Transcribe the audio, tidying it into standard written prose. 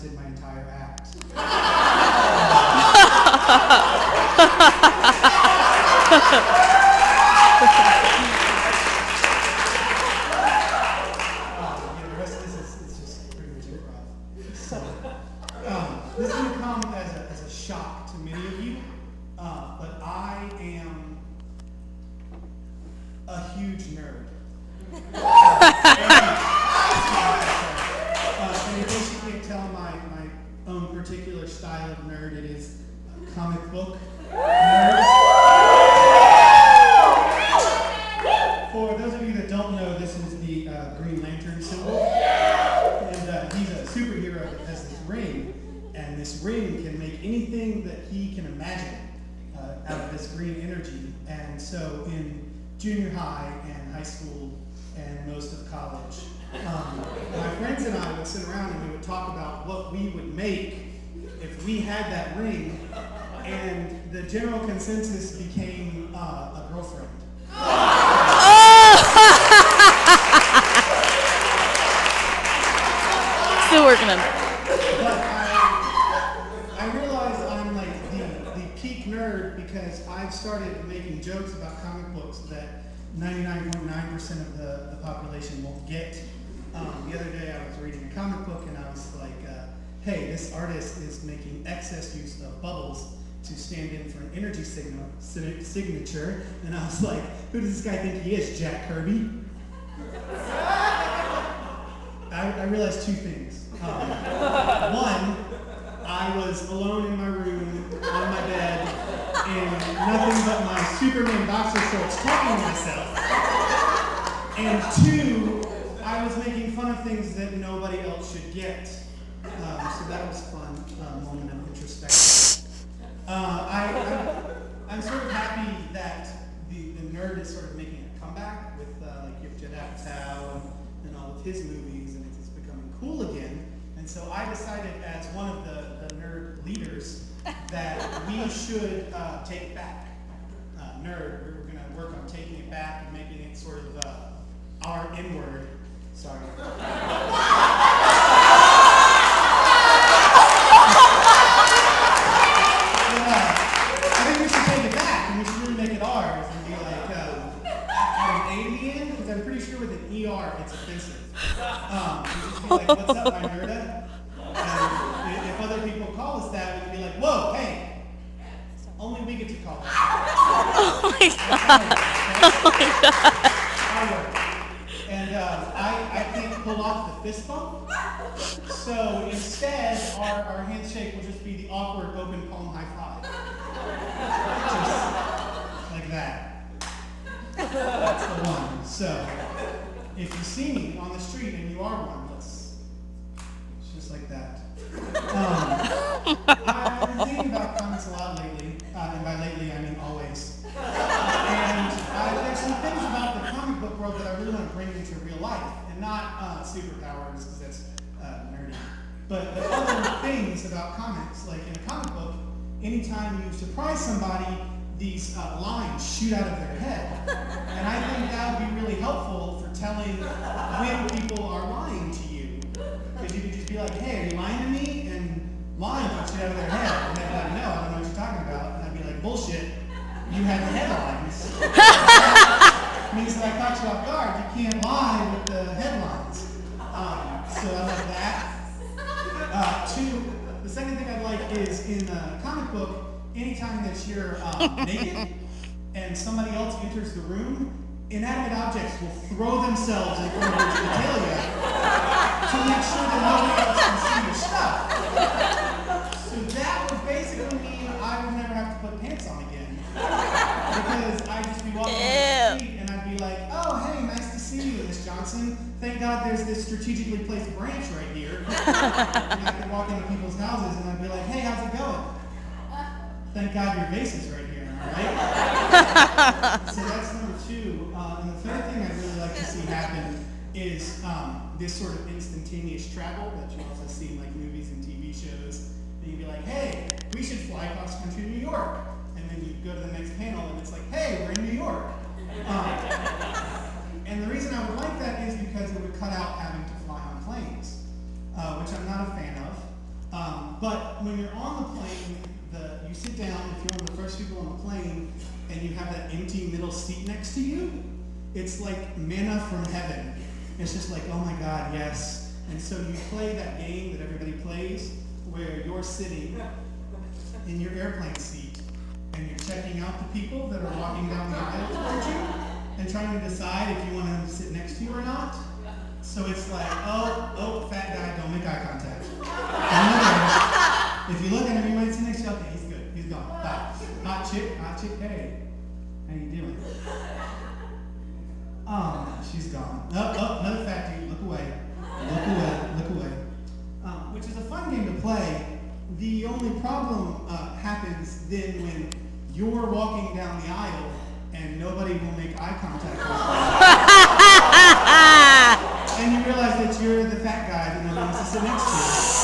artist did my entire act. The rest of this is just pretty much improv. So, this is going to come as a shock to many of you, but I am a huge nerd. And in case you can't tell my own particular style of nerd, it is a comic book nerd. For those of you that don't know, this is the Green Lantern symbol. And he's a superhero that has this ring, and this ring can make anything that he can imagine out of this green energy. And so in junior high and high school and most of college, my friends and I would sit around and we would talk about what we would make if we had that ring, and the general consensus became a girlfriend. Still working on it. But I realize I'm like the peak nerd because I've started making jokes about comic books that 99.9% of the population won't get. The other day I was reading a comic book and I was like, hey, this artist is making excess use of bubbles to stand in for an energy signature. And I was like, who does this guy think he is, Jack Kirby? I realized two things. One, I was alone in my room, on my bed, in nothing but my Superman boxer shorts, talking to myself. And two, I was making fun of things that nobody else should get. So that was a fun moment of introspection. I'm sort of happy that the nerd is sort of making a comeback with like Judd Apatow and all of his movies, and it's becoming cool again. And so I decided, as one of the nerd leaders, that we should take it back. Nerd, we're going to work on taking it back and making it sort of our N-word. Sorry. I think we should take it back and we should really make it ours and be like, at an alien, because I'm pretty sure with an ER it's offensive. We just be like, what's up, my nerda? And if other people call us that, we can be like, whoa, hey, only we get to call it. Oh my god. Oh my god. And I can't pull off the fist bump. So instead, our handshake will just be the awkward open palm high five. Just like that. That's the one. So if you see me on the street and you are one, it's just like that. I've been thinking about comics a lot lately, and by lately I mean always. And there's some things about the comic book world that I really want to bring into real life, and not superpowers, because that's nerdy. But the other things about comics, like in a comic book, anytime you surprise somebody, these lines shoot out of their head. And I think that would be really helpful for telling when people are lying to you. Because you could just be like, hey, are you lying to me? And lines would shoot out of their head. And they'd be like, no, I don't know what you're talking about. And I'd be like, bullshit, you had the headlines. It means that I caught you off guard. You can't lie with the headlines. So I like that. Two, the second thing I like is in a comic book, anytime that you're naked and somebody else enters the room, inanimate objects will throw themselves in front of your genitalia to make sure that nobody else can see your stuff. So that would basically mean I would never have to put pants on again. Because I'd just be walking down the street and I'd be like, oh, hey, nice to see you, Miss Johnson. Thank God there's this strategically placed branch right here. And I could walk into people's houses and I'd be like, hey, how's it going? Thank God your vase is right here, all right? So that's number two. And the third thing I'd really like to see happen is this sort of instantaneous travel that you also see in like movies and TV shows. And you'd be like, hey, we should fly across country to New York. And then you go to the next panel and it's like, hey, we're in New York. And the reason I would like that is because it would cut out having to fly on planes, which I'm not a fan of. But when you're on the plane, you sit down, if you're one of the first people on the plane, and you have that empty middle seat next to you, it's like manna from heaven. It's just like, oh my God, yes. And so you play that game that everybody plays, where you're sitting in your airplane seat, and you're checking out the people that are walking down the aisle towards you, and trying to decide if you want them to sit next to you or not. So it's like, oh, fat guy, don't make eye contact. If you look at him, you might sit next to you, okay, he's good, he's gone, bye. Hot chick, hey, how you doing? Oh, she's gone. Oh, another fat dude, look away. Look away. Which is a fun game to play. The only problem happens then when you're walking down the aisle and nobody will make eye contact with you. And you realize that you're the fat guy that nobody wants to sit next to.